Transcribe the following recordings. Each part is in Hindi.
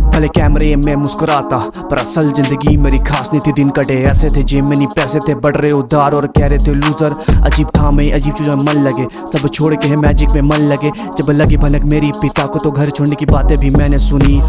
भले कैमरे में मुस्कुराता पर असल जिंदगी मेरी खास नहीं थी। दिन कटे ऐसे थे, जेब में नहीं पैसे थे, बढ़ रहे उधार और कह रहे थे लूजर। अजीब था मैं, अजीब चीज़ों में मन लगे, सब छोड़ के है मैजिक में मन लगे। जब लगी भनक मेरी पिता को तो घर छोड़ने की बातें भी मैंने सुनी।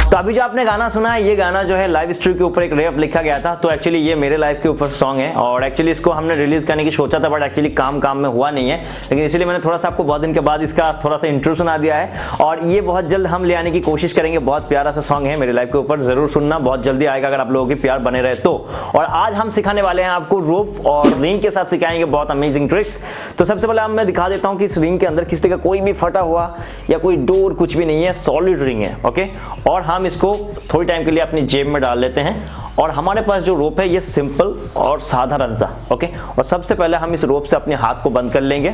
तो अभी जो आपने गाना सुना है, ये गाना जो है लाइव स्ट्रीम के ऊपर एक रैप लिखा गया था। तो एक्चुअली ये मेरे लाइव के ऊपर सॉन्ग है और एक्चुअली इसको हमने रिलीज करने की सोचा था, बट एक्चुअली काम में हुआ नहीं है। लेकिन इसलिए मैंने थोड़ा सा आपको बहुत दिन के बाद इसका थोड़ा सा इंट्रो सुना दिया है और ये बहुत जल्द हम ले आने की कोशिश करेंगे। बहुत प्यारा सा सॉन्ग है मेरे लाइव के ऊपर, जरूर सुनना, बहुत जल्दी आएगा अगर आप लोगों की प्यार बने रहे तो। और आज हम सिखाने वाले हैं आपको रोप और रिंग के साथ सिखाएंगे बहुत अमेजिंग ट्रिक्स। तो सबसे पहले मैं दिखा देता हूँ कि इस रिंग के अंदर किसी तरह का कोई भी फटा हुआ या कोई डोर कुछ भी नहीं है, सॉलिड रिंग है। ओके, और हम इसको थोड़ी टाइम के लिए अपनी जेब में डाल लेते हैं। और हमारे पास जो रोप है ये सिंपल और साधारण सा। ओके, और सबसे पहले हम इस रोप से अपने हाथ को बंद कर लेंगे।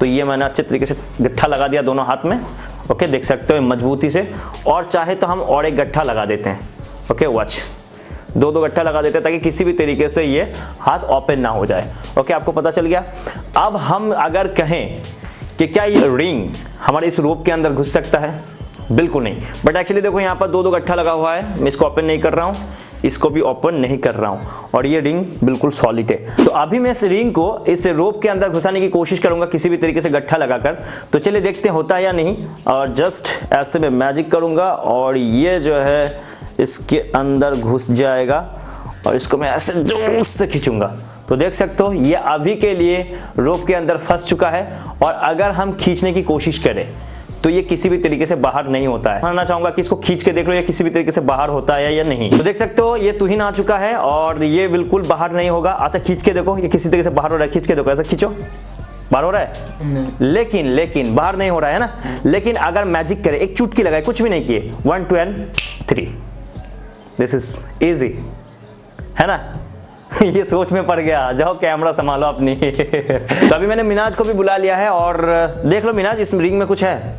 तो ये मैंने अच्छे तरीके से गट्ठा लगा दिया दोनों हाथ में। ओके, देख सकते हो मजबूती से। और चाहे तो हम और एक गट्ठा लगा देते हैं। ओके, वॉच, दो गट्ठा लगा देते हैं ताकि किसी भी तरीके से ये हाथ ओपन ना हो जाए। ओके, आपको पता चल गया। अब हम अगर कहें कि क्या ये रिंग हमारे इस रोप के अंदर घुस सकता है, बिल्कुल नहीं। बट एक्चुअली देखो यहाँ पर दो गट्ठा लगा हुआ है, मैं इसको ओपन नहीं कर रहा हूँ, इसको भी ओपन नहीं कर रहा हूँ और ये रिंग बिल्कुल सॉलिड है। तो अभी मैं इस रिंग को इस रोप के अंदर घुसाने की कोशिश करूंगा किसी भी तरीके से गट्ठा लगाकर। तो चलिए देखते हैं होता है या नहीं। और जस्ट ऐसे में मैजिक करूंगा और ये जो है इसके अंदर घुस जाएगा और इसको मैं ऐसे जोर से खींचूंगा। तो देख सकते हो ये अभी के लिए रोप के अंदर फंस चुका है और अगर हम खींचने की कोशिश करें तो ये किसी भी तरीके से बाहर नहीं होता है। मैं चाहूंगा कि इसको खींच के देख लो ये किसी भी तरीके से बाहर होता है या नहीं। तो देख सकते हो ये तुहिन आ चुका है और ये बिल्कुल बाहर नहीं होगा। अच्छा, खींच के देखो ये किसी तरीके से बाहर हो रहा है, खींच के देखो, ऐसा खींचो, बाहर हो रहा है। लेकिन बाहर नहीं हो रहा है ना। लेकिन अगर मैजिक करे, एक चुटकी लगाए, कुछ भी नहीं किए, 1 2 and 3, दिस इज इजी, है ना। ये सोच में पड़ गया, जाओ कैमरा संभालो अपनी। तो अभी मैंने मिनाज को भी बुला लिया है और देख लो मिनाज, इस रिंग में कुछ है?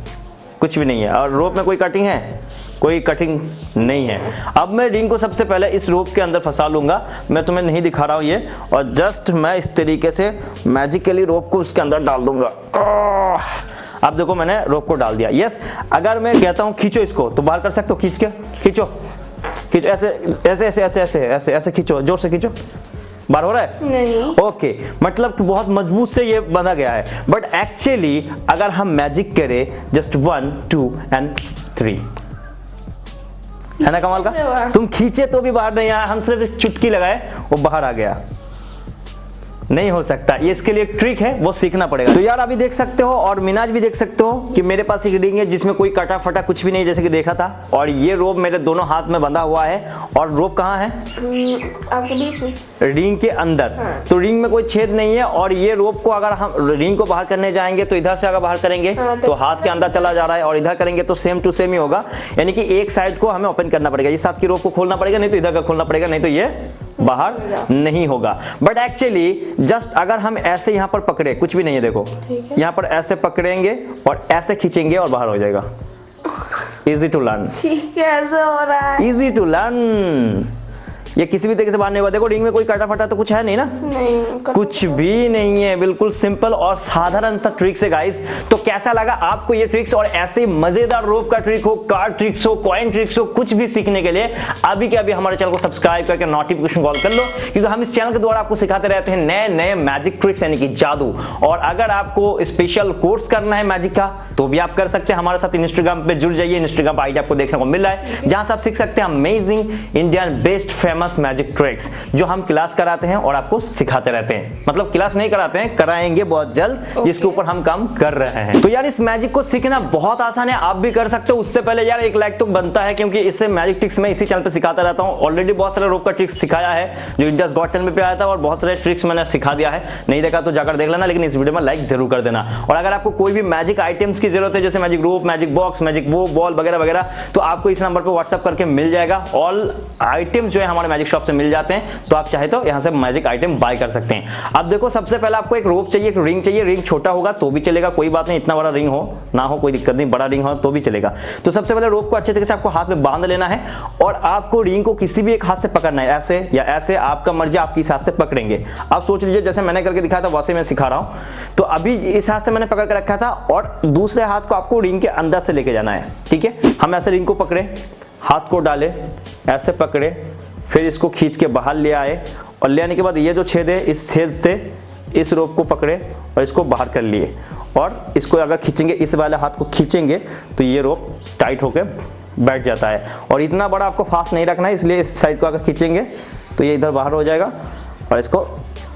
कुछ भी नहीं है। और रोप में कोई कटिंग है? कोई कटिंग नहीं है। अब मैं रिंग को सबसे पहले इस रोप के अंदर फंसा लूंगा। मैं तुम्हें नहीं दिखा रहा हूं ये, और जस्ट मैं इस तरीके से मैजिकली रोप को उसके अंदर डाल दूंगा। अब देखो मैंने रोप को डाल दिया। यस, अगर मैं कहता हूं खींचो इसको तो बाहर कर सकते हो, खींच के खींचो, ऐसे ऐसे ऐसे ऐसे ऐसे ऐसे ऐसे खींचो, जोर से खींचो, बाहर हो रहा है? नहीं। ओके, मतलब कि बहुत मजबूत से ये बंधा गया है। बट एक्चुअली अगर हम मैजिक करें, जस्ट 1 2 and 3, है ना कमाल का। तुम खींचे तो भी बाहर नहीं आया, हम सिर्फ एक चुटकी लगाए वो बाहर आ गया। नहीं हो सकता, ये इसके लिए एक ट्रिक है, वो सीखना पड़ेगा। तो यार अभी देख सकते हो और मिनाज भी देख सकते हो कि मेरे पास एक रिंग है जिसमें कोई कटा फटा कुछ भी नहीं, जैसे कि देखा था। और ये रोप मेरे दोनों हाथ में बंधा हुआ है और रोप कहाँ है? आपके बीच में, रिंग के अंदर। हाँ। तो रिंग में कोई छेद नहीं है और ये रोप को अगर हम रिंग को बाहर करने जाएंगे तो इधर से अगर बाहर करेंगे तो हाथ के अंदर चला जा रहा है और इधर करेंगे तो सेम टू सेम ही होगा। यानी कि एक साइड को हमें ओपन करना पड़ेगा, इस हाथ की रोप को खोलना पड़ेगा, नहीं तो इधर का खोलना पड़ेगा, नहीं तो ये बाहर नहीं होगा। बट एक्चुअली जस्ट अगर हम ऐसे यहाँ पर पकड़े, कुछ भी नहीं है, देखो यहाँ पर ऐसे पकड़ेंगे और ऐसे खींचेंगे और बाहर हो जाएगा। इजी टू लर्न, कैसे हो रहा है? Easy to learn. ये किसी भी तरीके से बाहर नहीं होगा। देखो रिंग में कोई कटा फटा तो कुछ है नहीं ना, नहीं, कुछ भी नहीं है। बिल्कुल सिंपल और साधारण सा ट्रिक्स है गाइस। तो कैसा लगा आपको ये ट्रिक्स? और ऐसे मजेदार रोप का ट्रिक हो, कार्ड ट्रिक्स हो, कॉइन ट्रिक्स हो, कुछ भी सीखने के लिए अभी के अभी हमारे चैनल को सब्सक्राइब करके नोटिफिकेशन कॉल कर लो, क्योंकि हम इस चैनल के द्वारा आपको सिखाते रहते हैं नए नए मैजिक ट्रिक्स, यानी कि जादू। और अगर आपको स्पेशल कोर्स करना है मैजिक का तो भी आप कर सकते हैं। हमारे साथ इंस्टाग्राम पे जुड़ जाइए, इंस्टाग्राम पर आईडी आपको देखने को मिल रहा है, जहां से आप सीख सकते हैं amazing Indian best famous magic tricks, जो हम क्लास कराते हैं और आपको सिखाते रहते हैं। मतलब क्लास नहीं कराते हैं, कराएंगे बहुत जल्द, जिसके ऊपर हम काम कर रहे हैं। तो यार इस मैजिक को सीखना बहुत आसान है, आप भी कर सकते हो। उससे पहले यार 1 लाइक तो बनता है, क्योंकि इससे मैजिक ट्रिक्स मैं इसी चैनल पे सिखाता रहता हूं। ऑलरेडी बहुत सारे रोप का ट्रिक्स सिखाया है जो इंडियाज गॉट टैलेंट पे आया था, और बहुत सारे ट्रिक्स मैंने सिखा दिया है। नहीं देखा तो जाकर देख लेना, लेकिन इस वीडियो में लाइक जरूर कर देना। और अगर आपको कोई भी मैजिक आइटम्स की जरूरत है, जैसे मैजिक रोप, मैजिक बॉक्स, मैजिक वो बॉल वगैरह वगैरह, तो आपको इस नंबर पर व्हाट्सएप करके मिल जाएगा। ऑल आइटम्स जो है हमारे मैजिक शॉप से मिल जाते हैं, तो आप चाहे तो यहां से मैजिक आइटम बाय कर सकते हैं। अब देखो सबसे पहले आपको एक रोप चाहिए, एक रिंग चाहिए। रिंग छोटा होगा तो भी चलेगा, कोई बात नहीं, इतना बड़ा रिंग हो ना हो कोई दिक्कत नहीं, बड़ा रिंग हो तो भी चलेगा। तो सबसे पहले रोप को अच्छे तरीके से आपको हाथ में बांध लेना है और आपको रिंग को किसी भी एक हाथ से पकड़ना है, ऐसे या ऐसे, आपका मर्जी, आप किस हाथ से पकड़ेंगे। आप सोच लीजिए जैसे मैंने करके दिखाया था वैसे मैं सिखा रहा हूं। तो अभी इस हाथ से मैंने पकड़ के रखा था और दूसरे हाथ को आपको रिंग के अंदर से लेके जाना है। ठीक है, हम ऐसे रिंग को पकड़े, हाथ को डाले, ऐसे पकड़े, फिर इसको खींच के बाहर ले आए और ले आने के बाद ये जो छेद है इस छेद से इस रोप को पकड़े और इसको बाहर कर लिए और इसको अगर खींचेंगे, इस वाले हाथ को खींचेंगे तो ये रोप टाइट होकर बैठ जाता है। और इतना बड़ा आपको फास्ट नहीं रखना है, इसलिए इस साइड को अगर खींचेंगे तो ये इधर बाहर हो जाएगा और इसको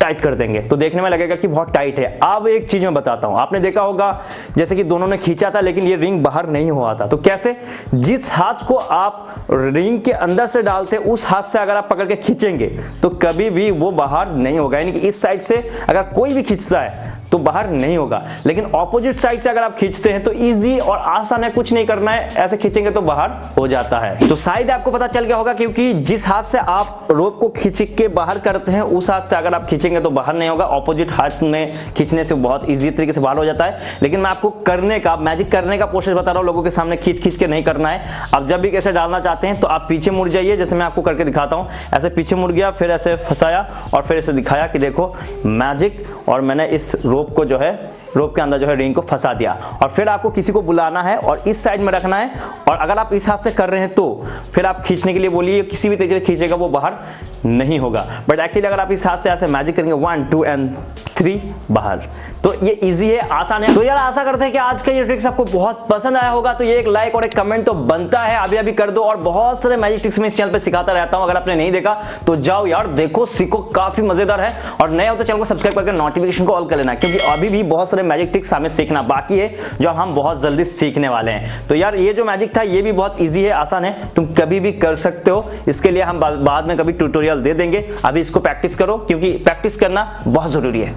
टाइट कर देंगे तो देखने में लगेगा कि बहुत टाइट है। अब एक चीज मैं बताता हूं, आपने देखा होगा जैसे कि दोनों ने खींचा था लेकिन ये रिंग बाहर नहीं हुआ था। तो कैसे? जिस हाथ को आप रिंग के अंदर से डालते उस हाथ से अगर आप पकड़ के खींचेंगे तो कभी भी वो बाहर नहीं होगा, यानी कि इस साइड से अगर कोई भी खींचता है तो बाहर नहीं होगा। लेकिन ऑपोजिट साइड से अगर आप खींचते हैं तो इजी और आसान है, कुछ नहीं करना है, ऐसे खींचेंगे तो बाहर हो जाता है। तो शायद आपको पता चल गया होगा, क्योंकि जिस हाथ से आप रोप को खींच के बाहर करते हैं उस हाथ से अगर आप खींचेंगे तो बाहर नहीं होगा। ऑपोजिट हाथ में खींचने से बहुत इजी तरीके से बाहर हो जाता है। लेकिन मैं आपको करने का, मैजिक करने का प्रोसेस बता रहा हूं, लोगों के सामने खींच के नहीं करना है। आप जब भी कैसे डालना चाहते हैं तो आप पीछे मुड़ जाइए, जैसे मैं आपको करके दिखाता हूं। ऐसे पीछे मुड़ गया, फिर ऐसे फंसाया और फिर ऐसे दिखाया कि देखो मैजिक, और मैंने इस रोप को जो है, रोप के अंदर जो है रिंग को फंसा दिया। और फिर आपको किसी को बुलाना है और इस साइड में रखना है, और अगर आप इस हाथ से कर रहे हैं तो फिर आप खींचने के लिए बोलिए, किसी भी तरीके से खींचेगा वो बाहर नहीं होगा। बट एक्चुअली अगर आप इस हाथ से ऐसे मैजिक करेंगे 1 2 एंड 3 बाहर, तो ये इजी है, आसान है। तो यार आशा करते हैं कि आज का ये ट्रिक्स आपको बहुत पसंद आया होगा। तो ये एक लाइक और एक कमेंट तो बनता है, अभी अभी कर दो। और बहुत सारे मैजिक ट्रिक्स मैं इस चैनल पे सिखाता रहता हूं, अगर आपने नहीं देखा तो जाओ यार देखो, सीखो, काफी मजेदार है। और नए हो तो चैनल को सब्सक्राइब करके नोटिफिकेशन को ऑल कर लेना, क्योंकि अभी भी बहुत सारे मैजिक ट्रिक्स हमें सीखना बाकी है जो हम बहुत जल्दी सीखने वाले हैं। तो यार ये जो मैजिक था ये भी बहुत ईजी है, आसान है, तुम कभी भी कर सकते हो। इसके लिए हम बाद में कभी ट्यूटोरियल दे देंगे, अभी इसको प्रैक्टिस करो, क्योंकि प्रैक्टिस करना बहुत जरूरी है।